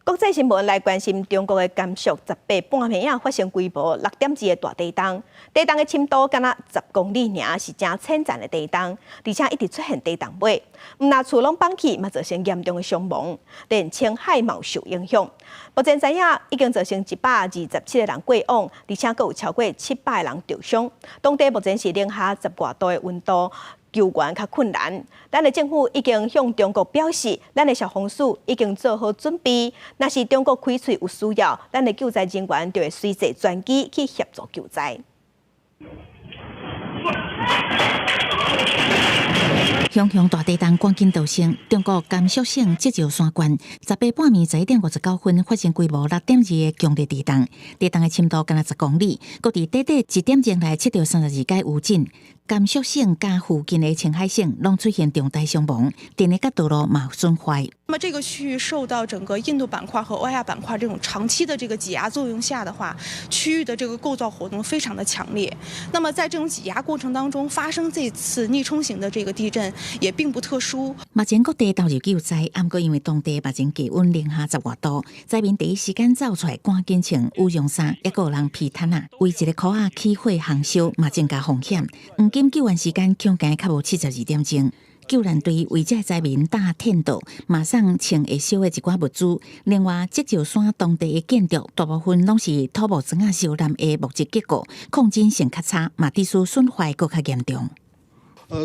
国际新闻来关心中国的甘肃18半暝啊发生规模6.2的大地震，地震的深度敢若10公里尔，是真浅层的地震，而且一直出现地动尾，唔那厝拢崩起，嘛造成严重的伤亡，连青海嘛有受影响。目前知影已经造成127个人过往，而且阁有超过700个人受伤。当地目前是零下10外度的温度。救援较困难，咱的政府已经向中国表示，咱的消防署已经做好准备。若是中国开喙有需要，咱的救灾人员就会随坐专机去协助救灾。熊熊大地震赶紧造成中国甘肃省积石山县18半暝11:59分发生规模6.2的强烈地震，地震的深度敢若10公里，各地短短1点钟内测到32解余震。甘肃省加附近的青海省拢出现重大伤亡，电力甲道路嘛有损坏。那么这个区域受到整个印度板块和欧亚板块这种长期的这个挤压作用下的话，区域的这个构造活动非常的强烈。那么在这种挤压过程当中，发生这次逆冲型的这个地震也并不特殊。目前各地投入救灾，不过因为当地目前气温零下10外度，灾民第一时间走出来，赶紧穿羽绒衫，也有人披毯啊，为一个箍仔起火烘烧，嘛增加风险。经救援时间恐惊较无72点钟，救援队为这灾民搭天道，马上清会烧的一寡物资。另外，积石山当地的建筑大部分拢是土木砖烧烂的木质结构，抗震性较差，嘛地势损坏更较严重。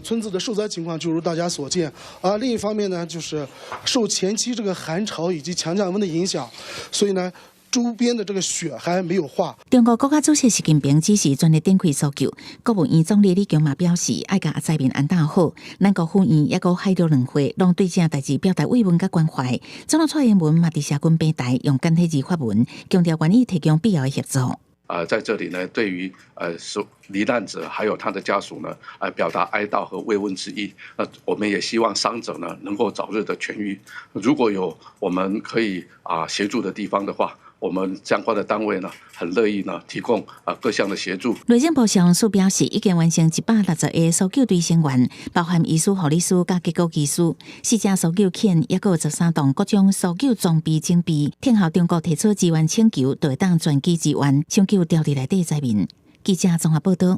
村子的受灾情况就如大家所见，另一方面呢，就是受前期这个寒潮以及强降温的影响，所以呢。周边的这个雪还没有化。中国国家主席习近平只是全力展开搜救，国务院总理李强嘛表示，爱甲灾民安顿好。咱国府院也阁海陆两会，拢对这代志表达慰问甲关怀。总统蔡英文嘛伫社群平台用简体字发文，强调愿意提供必要的协助。在这里呢，对于罹难者还有他的家属呢，表达哀悼和慰问之意。我们也希望伤者呢能够早日的痊愈。如果有我们可以协助的地方的话，我们相关的单位呢，很乐意呢提供各项的协助。内政部消防署表示，已经完成160个搜救队成员，包含医师、护理师甲结构技师，4只搜救犬，也有13栋各种搜救装备整备。听候中国提出支援请求，就会当全机支援抢救掉伫内底灾民。记者综合报道。